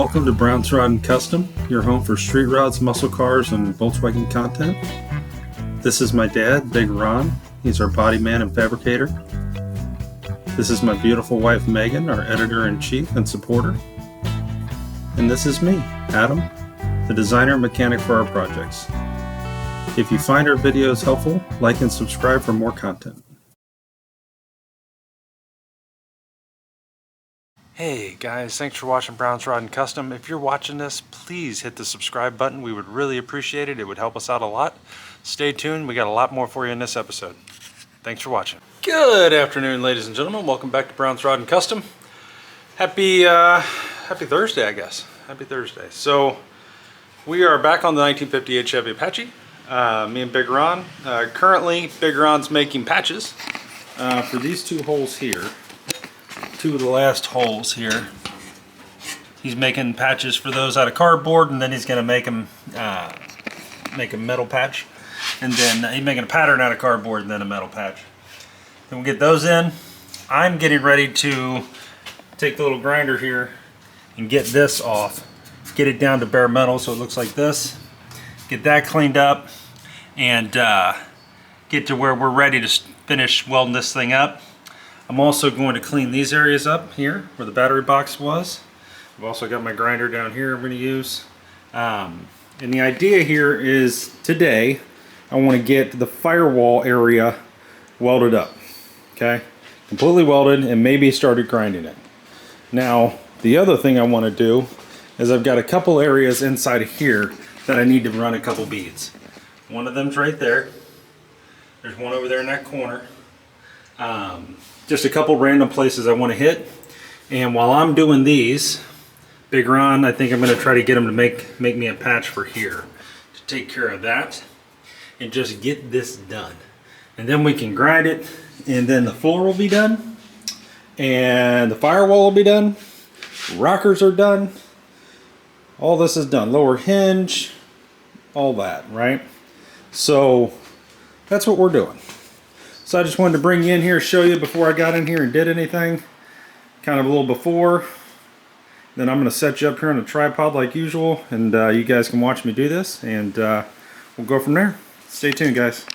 Welcome to Brown's Rod and Custom, your home for street rods, muscle cars, and Volkswagen content. This is my dad, Big Ron. He's our body man and fabricator. This is my beautiful wife, Megan, our editor-in-chief and supporter. And this is me, Adam, the designer and mechanic for our projects. If you find our videos helpful, like and subscribe for more content. Hey guys, thanks for watching Brown's Rod and Custom. If you're watching this, please hit the subscribe button. We would really appreciate it. It would help us out a lot. Stay tuned. We got a lot more for you in this episode. Thanks for watching. Good afternoon, ladies and gentlemen. Welcome back to Brown's Rod and Custom. Happy Thursday, I guess. Happy Thursday. So we are back on the 1958 Chevy Apache. Me and Big Ron. Currently, Big Ron's making patches for these two holes here. Two of the last holes here. He's making patches for those out of cardboard, and then he's going to make them make a metal patch, and then he's making a pattern out of cardboard and then a metal patch. Then we'll get those in. I'm getting ready to take the little grinder here and get this off, get it down to bare metal so it looks like this, get that cleaned up, and get to where we're ready to finish welding this thing up. I'm also going to clean these areas up here where the battery box was. I've also got my grinder down here I'm going to use. And the idea here is today I want to get the firewall area welded up. Okay? Completely welded and maybe started grinding it. Now, the other thing I want to do is I've got a couple areas inside of here that I need to run a couple beads. One of them's right there. There's one over there in that corner. Just a couple random places I want to hit, and while I'm doing these, Big Ron, I think I'm going to try to get him to make me a patch for here to take care of that and just get this done, and then we can grind it, and then the floor will be done and the firewall will be done, rockers are done, all this is done, lower hinge, all that, right? So that's what we're doing. So I just wanted to bring you in here, show you before I got in here and did anything, kind of a little before. Then I'm going to set you up here on a tripod like usual, and you guys can watch me do this, and we'll go from there. Stay tuned, guys.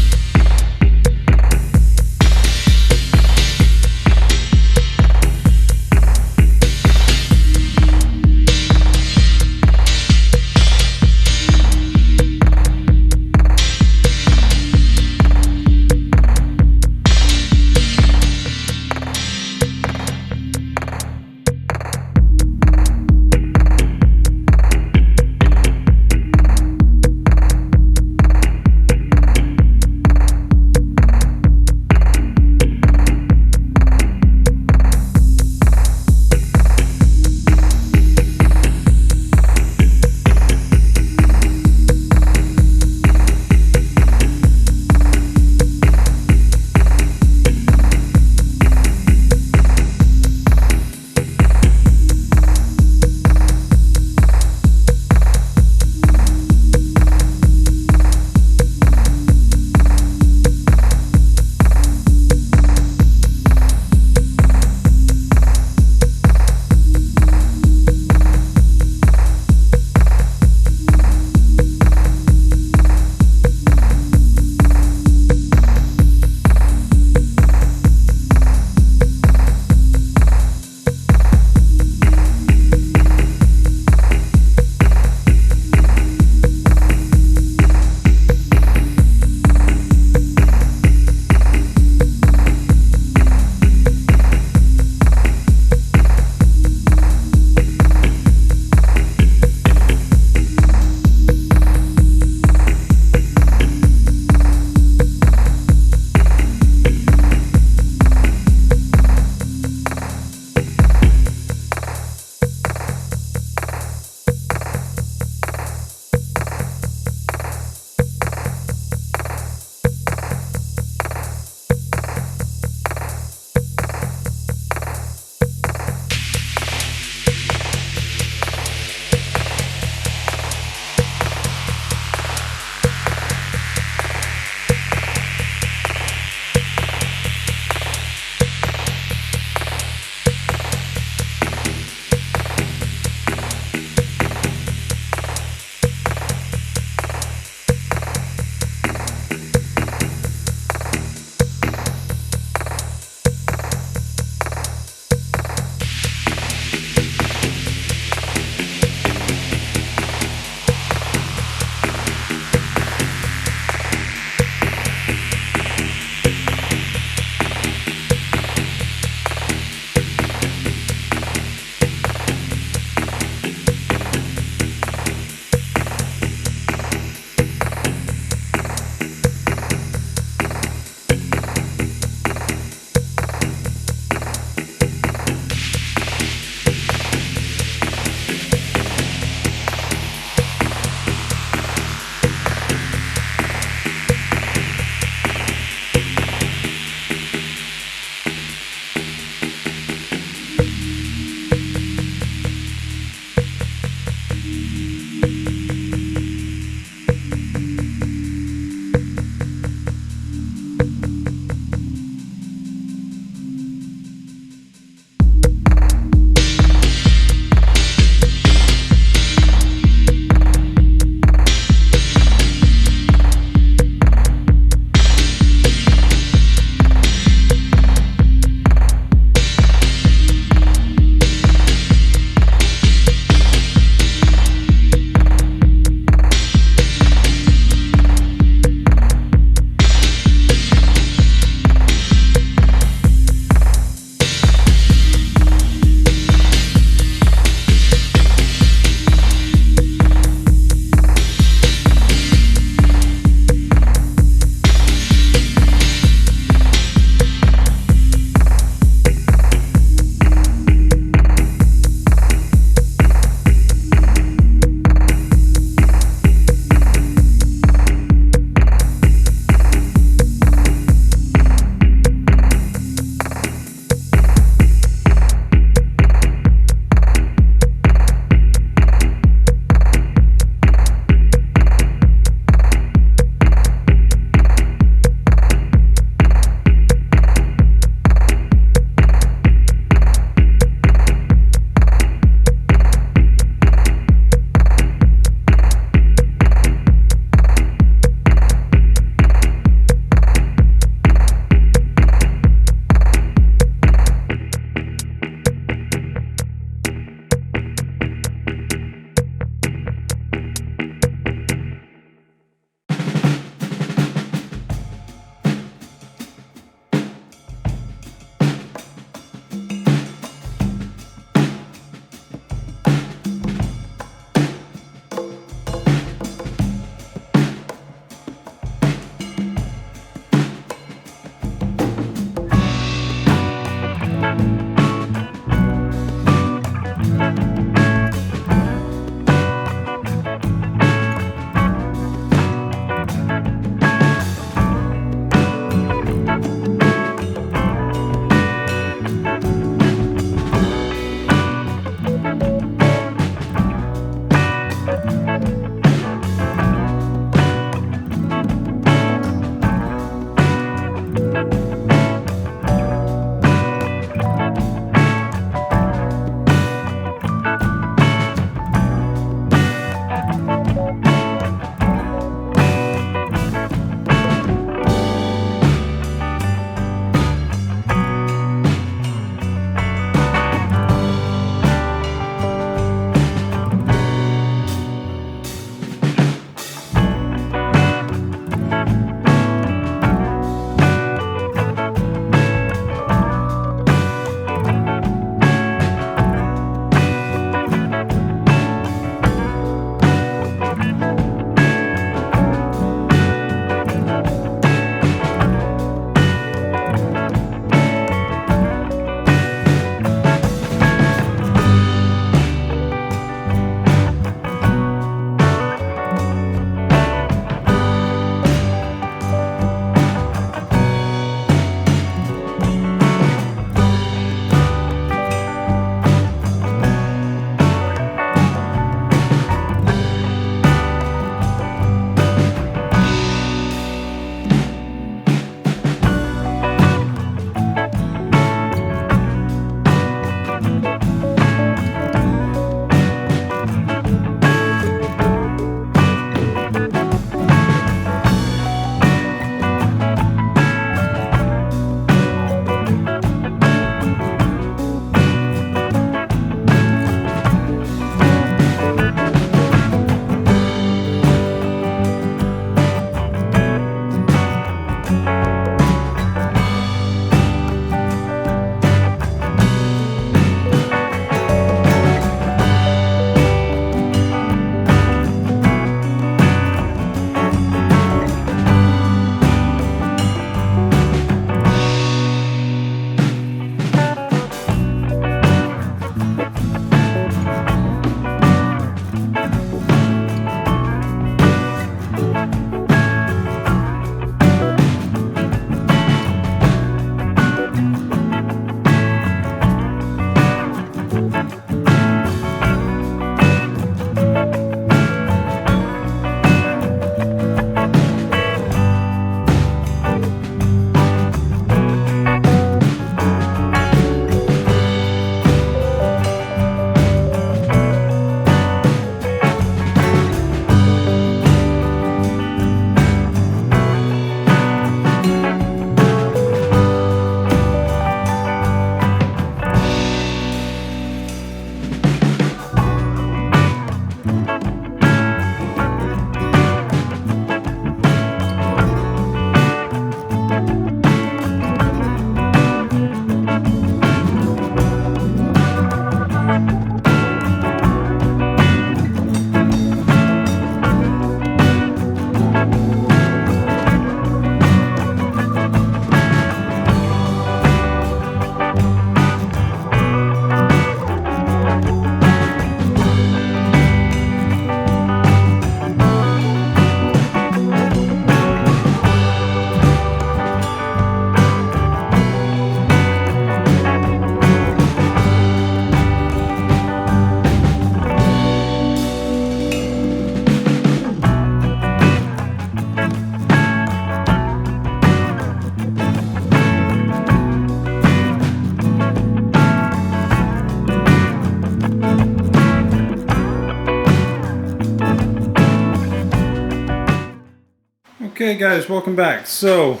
Okay guys, welcome back. So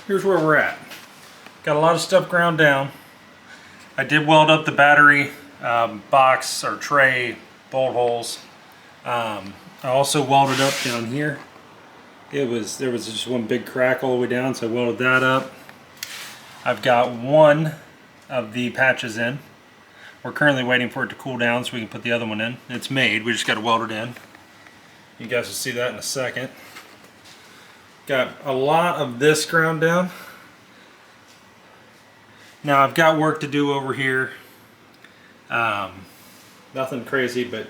here's where we're at. Got a lot of stuff ground down. I did weld up the battery box or tray bolt holes. I also welded up down here. There was just one big crack all the way down, so I welded that up. I've got one of the patches in. We're currently waiting for it to cool down so we can put the other one in. It's made, we just got to weld it in. You guys will see that in a second. Got a lot of this ground down. Now I've got work to do over here. Nothing crazy, but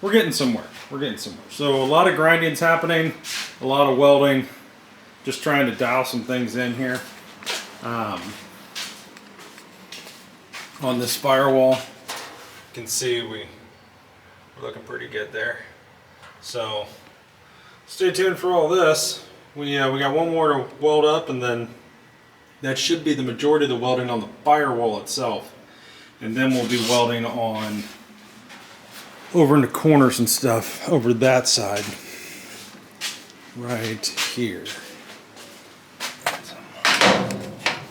we're getting somewhere. We're getting somewhere. So a lot of grinding's happening, a lot of welding, just trying to dial some things in here. On this firewall, you can see we're looking pretty good there. So stay tuned for all this. We got one more to weld up, and then that should be the majority of the welding on the firewall itself. And then we'll be welding on over in the corners and stuff over that side right here.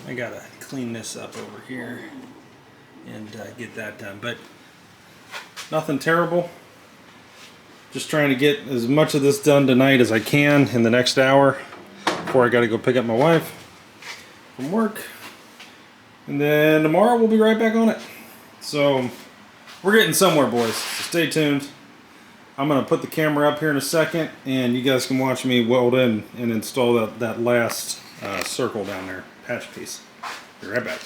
I gotta clean this up over here and get that done, but nothing terrible. Just trying to get as much of this done tonight as I can in the next hour before I gotta go pick up my wife from work, and then tomorrow we'll be right back on it. So we're getting somewhere, boys, so stay tuned. I'm gonna put the camera up here in a second and you guys can watch me weld in and install that last circle down there, patch piece. Be right back.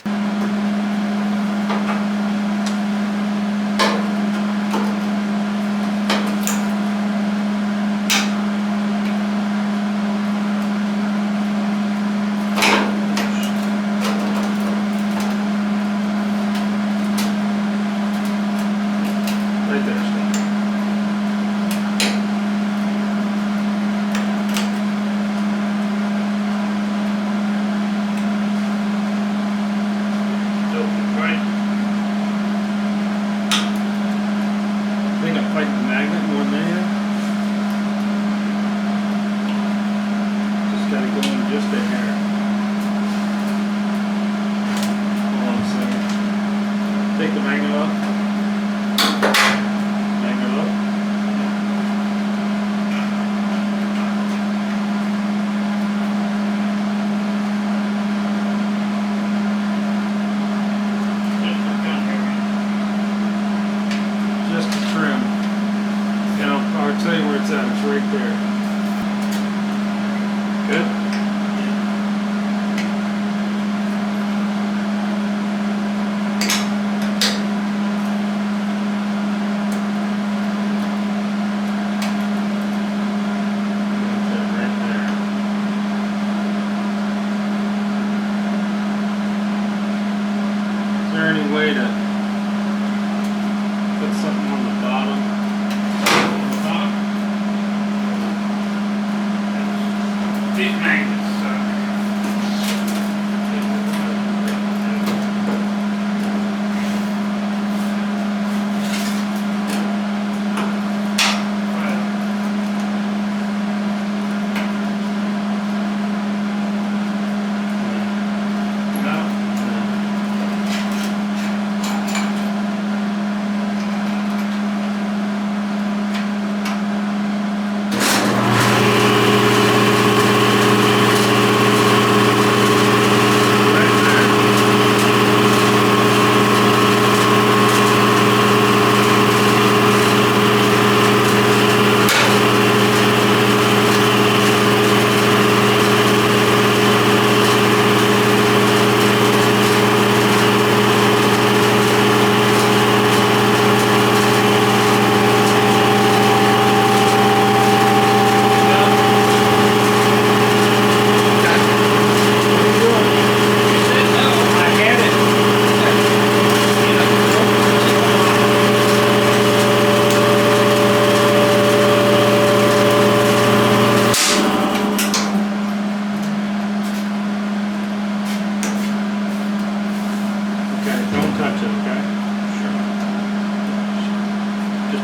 Take the magnet off. Magnet off. Just the trim. And I'll tell you where it's at. It's right there. Good? Any way to put something on the bottom? These magnets suck.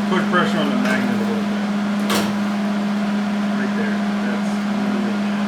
Put pressure on the magnet a little bit. Right there. That's really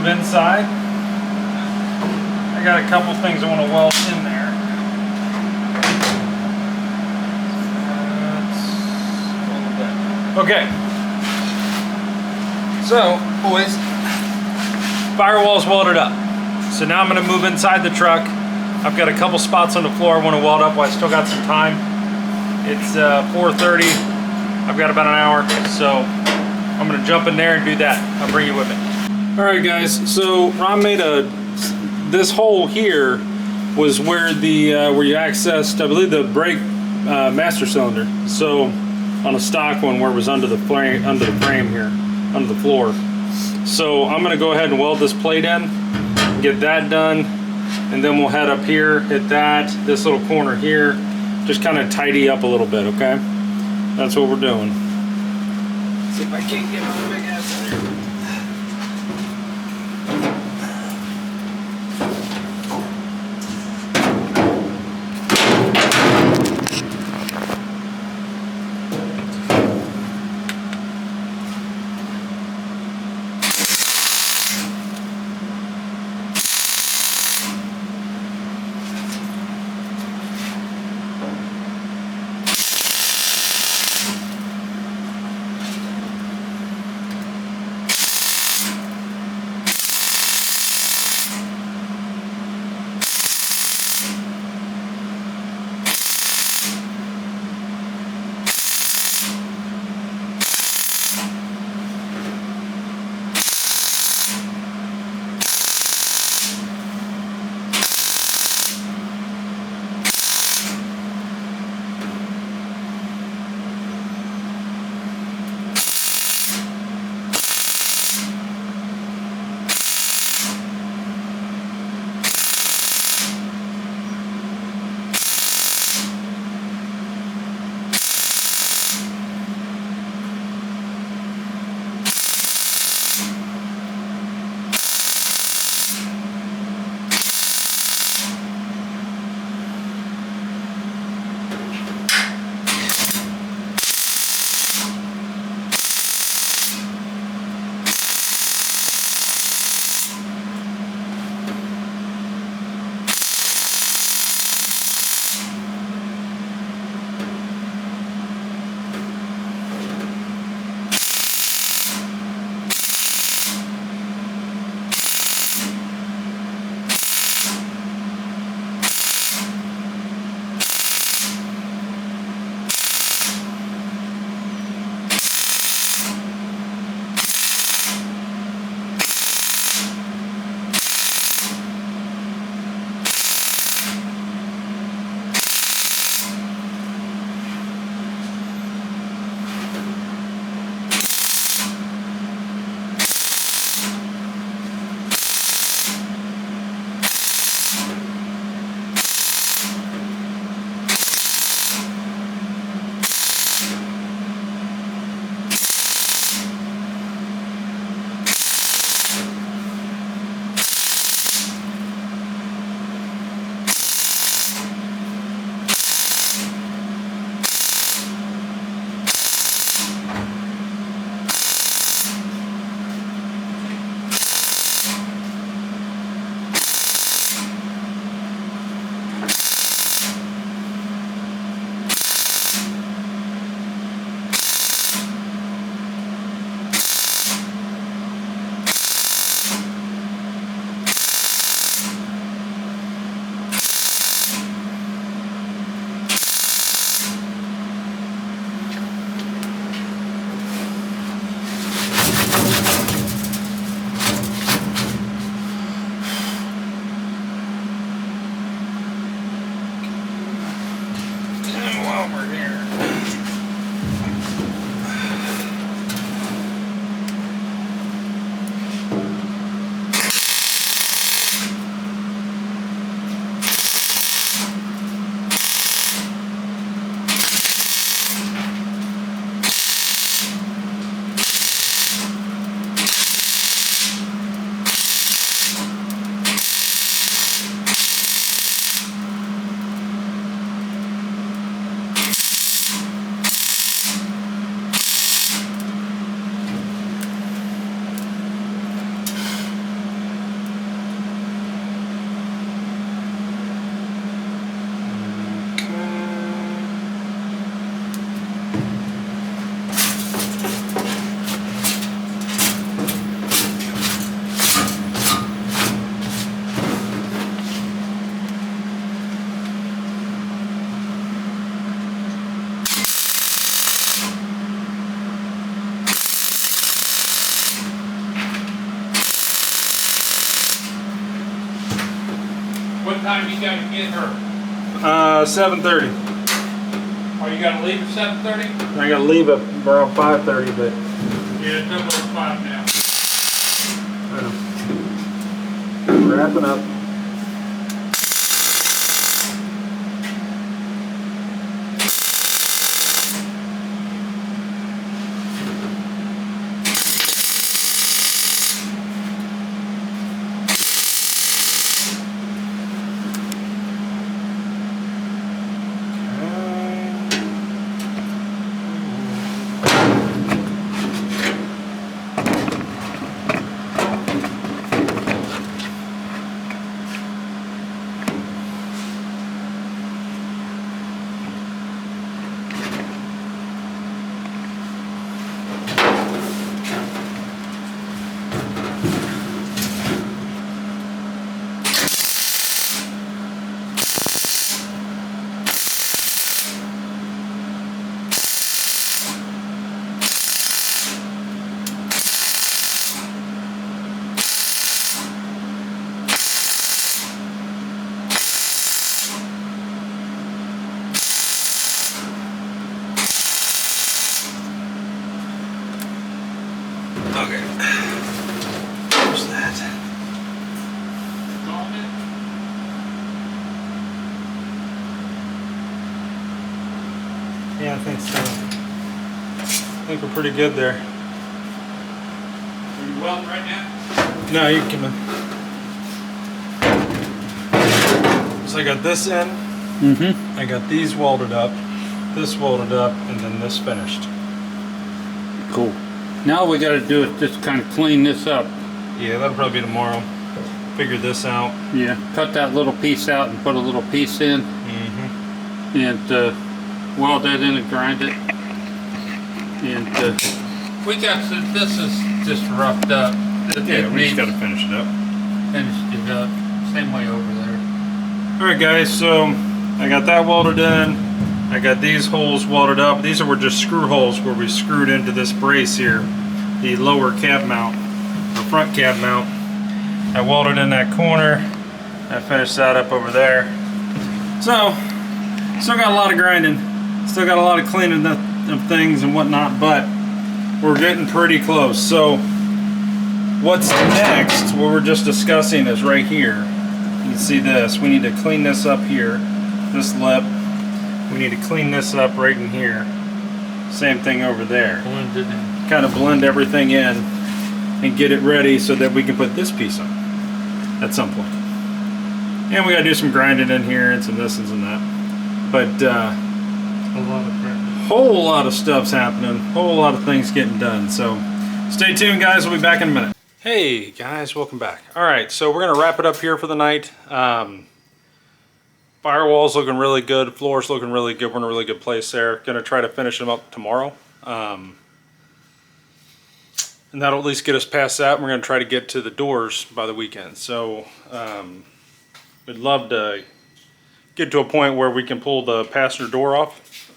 move inside. I got a couple things I want to weld in there. Okay. So, boys, firewall's welded up. So now I'm going to move inside the truck. I've got a couple spots on the floor I want to weld up while I still got some time. It's 4:30. I've got about an hour, so I'm going to jump in there and do that. I'll bring you with me. All right, guys. So Ron made this hole here was where the where you accessed, I believe, the brake master cylinder. So on a stock one where it was under the frame here, under the floor. So I'm going to go ahead and weld this plate in, get that done, and then we'll head up here, hit this little corner here, just kind of tidy up a little bit, okay? That's what we're doing. See if I can't get my big ass in there. time you gotta get her? 7:30. Are you gonna leave at 7:30? I gotta leave at around 5:30, but Yeah, it's almost 5 now. wrapping up. Okay. There's that. Yeah, I think so. I think we're pretty good there. Are you welding right now? No, you can come in. So I got this in. Mm-hmm. I got these welded up, this welded up, and then this finished. Cool. Now all we got to do is just kind of clean this up. Yeah, that'll probably be tomorrow. Figure this out. Yeah. Cut that little piece out and put a little piece in. Mm-hmm. And weld that in and grind it. And we got this is just roughed up. Yeah, we just got to finish it up. Finished it up. Same way over there. Alright guys, so I got that welded in. I got these holes welded up. These were just screw holes where we screwed into this brace here, the lower cab mount, or front cab mount. I welded in that corner. I finished that up over there. So, still got a lot of grinding. Still got a lot of cleaning of things and whatnot, but we're getting pretty close. So, what's next, what we're just discussing is right here. You can see this. We need to clean this up here, this lip. We need to clean this up right in here. Same thing over there. Blended in. Kind of blend everything in and get it ready so that we can put this piece on at some point. And we gotta do some grinding in here and some this and some that. But A lot of grinding. whole lot of stuff's happening. Whole lot of things getting done. So stay tuned guys, we'll be back in a minute. Hey guys, welcome back. Alright, so we're gonna wrap it up here for the night. Firewall's looking really good, floor's looking really good, we're in a really good place there. Gonna try to finish them up tomorrow. And that'll at least get us past that. We're gonna try to get to the doors by the weekend. So we'd love to get to a point where we can pull the passenger door off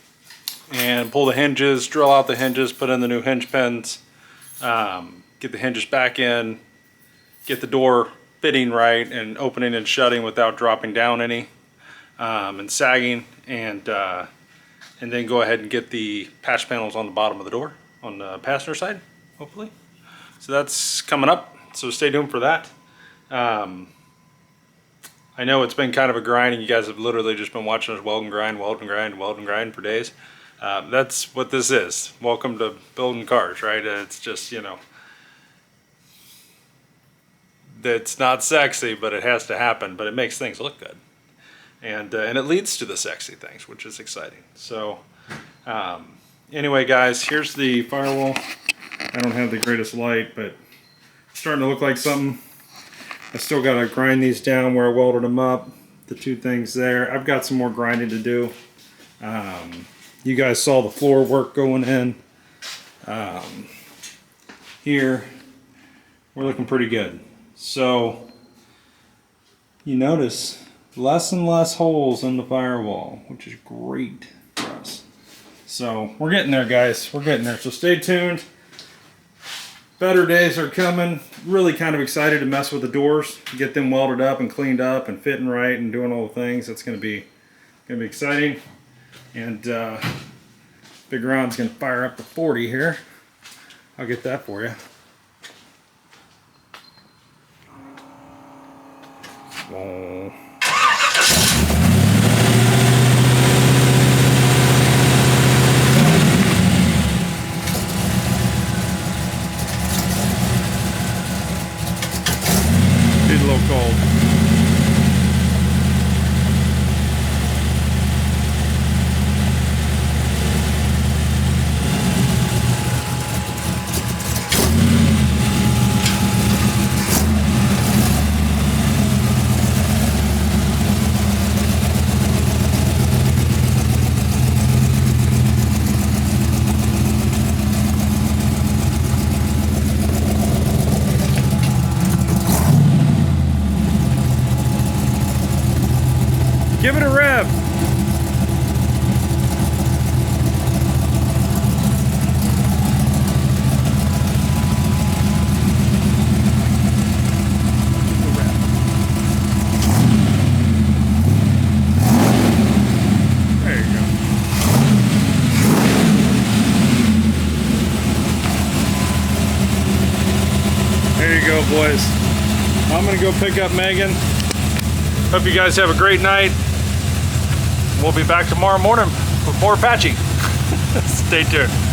and pull the hinges, drill out the hinges, put in the new hinge pins, get the hinges back in, get the door fitting right and opening and shutting without dropping down any. And sagging, and then go ahead and get the patch panels on the bottom of the door on the passenger side, hopefully. So that's coming up, so stay tuned for that. I know it's been kind of a grind, and you guys have literally just been watching us weld and grind, weld and grind, weld and grind for days. That's what this is. Welcome to building cars, right? It's just, you know, it's not sexy, but it has to happen, but it makes things look good. And it leads to the sexy things, which is exciting. So anyway guys, here's the firewall. I don't have the greatest light, but it's starting to look like something. I still got to grind these down where I welded them up, the two things there. I've got some more grinding to do. You guys saw the floor work going in. Here we're looking pretty good. So you notice less and less holes in the firewall, which is great for us. So we're getting there guys, we're getting there. So stay tuned. Better days are coming. Really kind of excited to mess with the doors, get them welded up and cleaned up and fitting right and doing all the things. That's gonna be exciting. And Big Ron's gonna fire up the 40 here. I'll get that for you. Whoa. It's a little cold. Give it a rev. There you go. There you go, boys. I'm gonna go pick up Megan. Hope you guys have a great night. We'll be back tomorrow morning with more patching. Stay tuned.